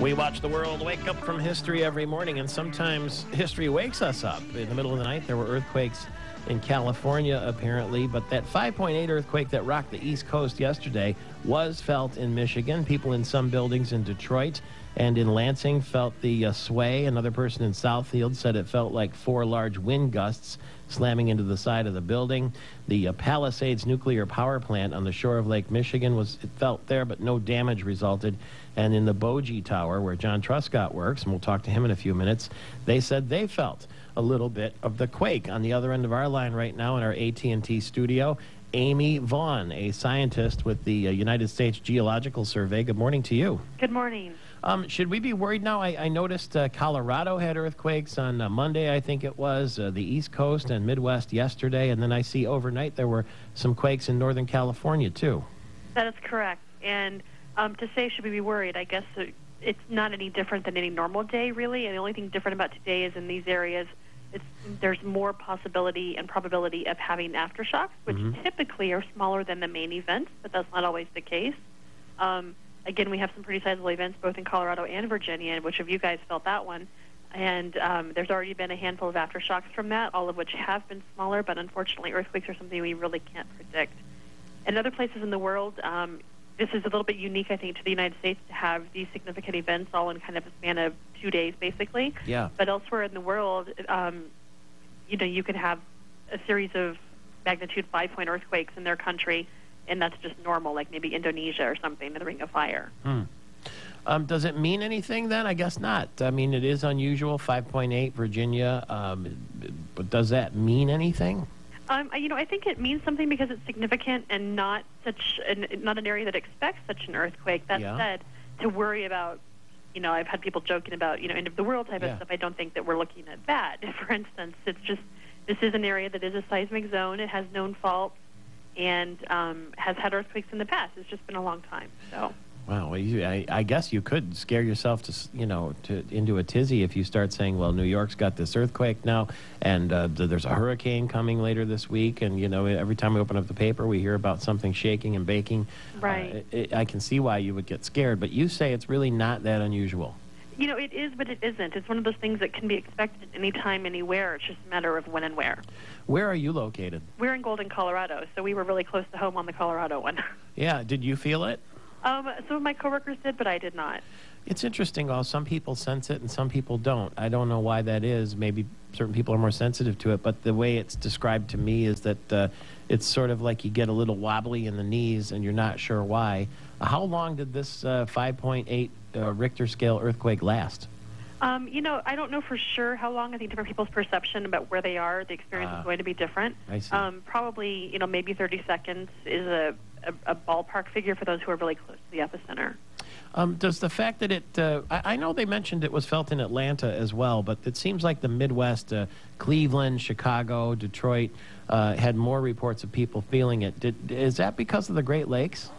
We watch the world wake up from history every morning, and sometimes history wakes us up. In the middle of the night, there were earthquakes in California, apparently, but that 5.8 earthquake that rocked the East Coast yesterday was felt in Michigan. People in some buildings in Detroit and in Lansing felt the sway. Another person in Southfield said it felt like 4 large wind gusts slamming into the side of the building. The Palisades nuclear power plant on the shore of Lake Michigan it felt there, but no damage resulted. And in the Bogie Tower, where John Truscott works, and we'll talk to him in a few minutes, they said they felt a little bit of the quake. On the other end of our line right now in our AT&T studio, Amy Vaughn, a scientist with the United States Geological Survey. Good morning to you. Good morning. Should we be worried now? I noticed Colorado had earthquakes on Monday, I think it was, the East Coast and Midwest yesterday, and then I see overnight there were some quakes in Northern California, too. That is correct. And to say should we be worried, I guess it's not any different than any normal day, really, and the only thing different about today is in these areas, there's more possibility and probability of having aftershocks, which typically are smaller than the main events, but that's not always the case. Again, we have some pretty sizable events both in Colorado and Virginia, which of you guys felt that one. And there's already been a handful of aftershocks from that, all of which have been smaller, but unfortunately earthquakes are something we really can't predict. In other places in the world, this is a little bit unique, I think, to the United States to have these significant events all in kind of a span of 2 days, basically. Yeah. But elsewhere in the world, you can have a series of magnitude 5-point earthquakes in their country, and that's just normal, like maybe Indonesia or something, the Ring of Fire. Does it mean anything then? I guess not. I mean, it is unusual, 5.8, Virginia. But does that mean anything? I think it means something because it's significant and not an area that expects such an earthquake. That said, to worry about, I've had people joking about, end of the world type of stuff. I don't think that we're looking at that. For instance, it's just, this is an area that is a seismic zone. It has known faults and has had earthquakes in the past. It's just been a long time. So. Wow, I guess you could scare yourself into a tizzy if you start saying, well, New York's got this earthquake now, and there's a hurricane coming later this week, and, every time we open up the paper, we hear about something shaking and baking. Right. I can see why you would get scared, but you say it's really not that unusual. It is, but it isn't. It's one of those things that can be expected anytime, anywhere. It's just a matter of when and where. Where are you located? We're in Golden, Colorado, so we were really close to home on the Colorado one. Yeah, did you feel it? Some of my coworkers did, but I did not. It's interesting, some people sense it and some people don't. I don't know why that is. Maybe certain people are more sensitive to it, but the way it's described to me is that it's sort of like you get a little wobbly in the knees and you're not sure why. How long did this 5.8 Richter scale earthquake last? I don't know for sure how long. I think different people's perception about where they are, the experience is going to be different. I see. Probably, maybe 30 seconds is a ballpark figure for those who are really close to the epicenter. Does the fact that I know they mentioned it was felt in Atlanta as well, but it seems like the Midwest, Cleveland, Chicago, Detroit, had more reports of people feeling it. Is that because of the Great Lakes?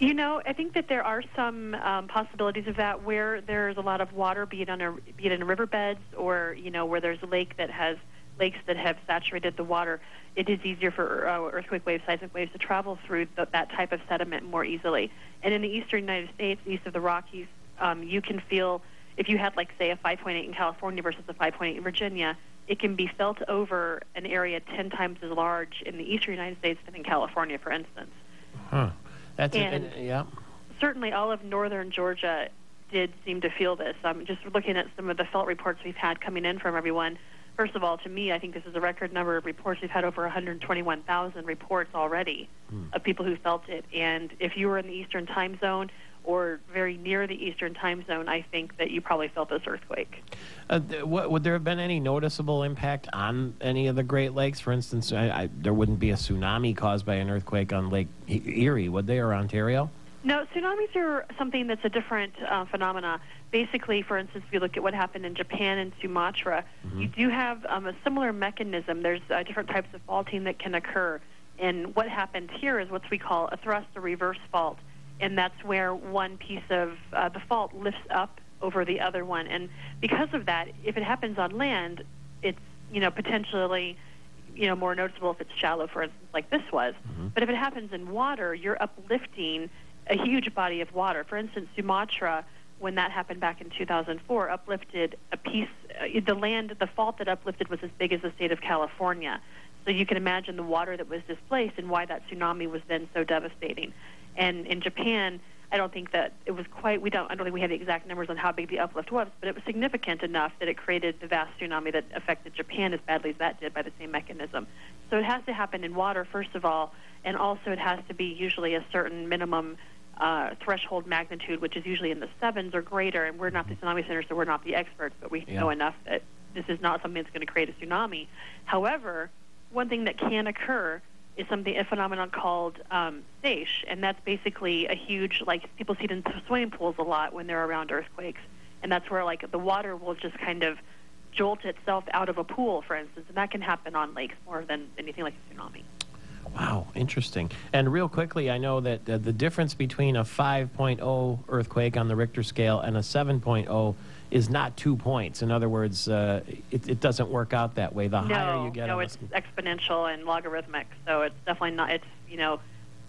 I think that there are some possibilities of that where there's a lot of water, be it in riverbeds or, where there's a lake that has lakes that have saturated the water. It is easier for earthquake waves, seismic waves to travel through that type of sediment more easily. And in the eastern United States, east of the Rockies, you can feel, if you had, say, a 5.8 in California versus a 5.8 in Virginia, it can be felt over an area 10 times as large in the eastern United States than in California, for instance. Huh. Yeah. Certainly all of northern Georgia did seem to feel this. Just looking at some of the felt reports we've had coming in from everyone, first of all, to me, I think this is a record number of reports. We've had over 121,000 reports already of people who felt it. And if you were in the eastern time zone or very near the eastern time zone, I think that you probably felt this earthquake. Would there have been any noticeable impact on any of the Great Lakes? For instance, there wouldn't be a tsunami caused by an earthquake on Lake Erie, would they, or Ontario? No, tsunamis are something that's a different phenomena. Basically, for instance, if you look at what happened in Japan and Sumatra, you do have a similar mechanism. There's different types of faulting that can occur. And what happened here is what we call a thrust or reverse fault. And that's where one piece of the fault lifts up over the other one. And because of that, if it happens on land, it's, potentially, more noticeable if it's shallow, for instance, like this was. But if it happens in water, you're uplifting a huge body of water. For instance, Sumatra when that happened back in 2004, uplifted a piece, the fault that uplifted was as big as the state of California. So you can imagine the water that was displaced and why that tsunami was then so devastating. And in Japan, I don't think that it was quite, I don't think we have the exact numbers on how big the uplift was, but it was significant enough that it created the vast tsunami that affected Japan as badly as that did by the same mechanism. So it has to happen in water, first of all, and also it has to be usually a certain minimum threshold magnitude, which is usually in the 7s or greater, and we're not the tsunami center, so we're not the experts, but we know enough that this is not something that's going to create a tsunami. However, one thing that can occur is a phenomenon called seiche, and that's basically a huge, like people see it in swimming pools a lot when they're around earthquakes, and that's where like the water will just kind of jolt itself out of a pool, for instance, and that can happen on lakes more than anything like a tsunami. Wow, interesting. And real quickly, I know that the difference between a 5.0 earthquake on the Richter scale and a 7.0 is not 2 points. In other words, it doesn't work out that way. The higher you get... No, it's exponential and logarithmic, so it's definitely not, it's,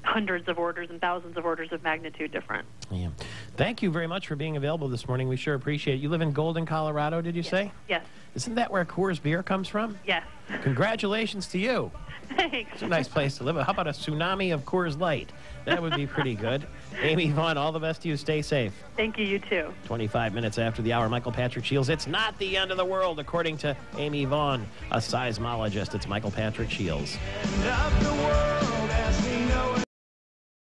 hundreds of orders and thousands of orders of magnitude different. Yeah. Thank you very much for being available this morning. We sure appreciate it. You live in Golden, Colorado, did you say? Yes. Isn't that where Coors beer comes from? Yes. Congratulations to you. Thanks. It's a nice place to live. How about a tsunami of Coors Light? That would be pretty good. Amy Vaughn, all the best to you. Stay safe. Thank you. You too. 25 minutes after the hour, Michael Patrick Shiels. It's not the end of the world, according to Amy Vaughn, a seismologist. It's Michael Patrick Shiels.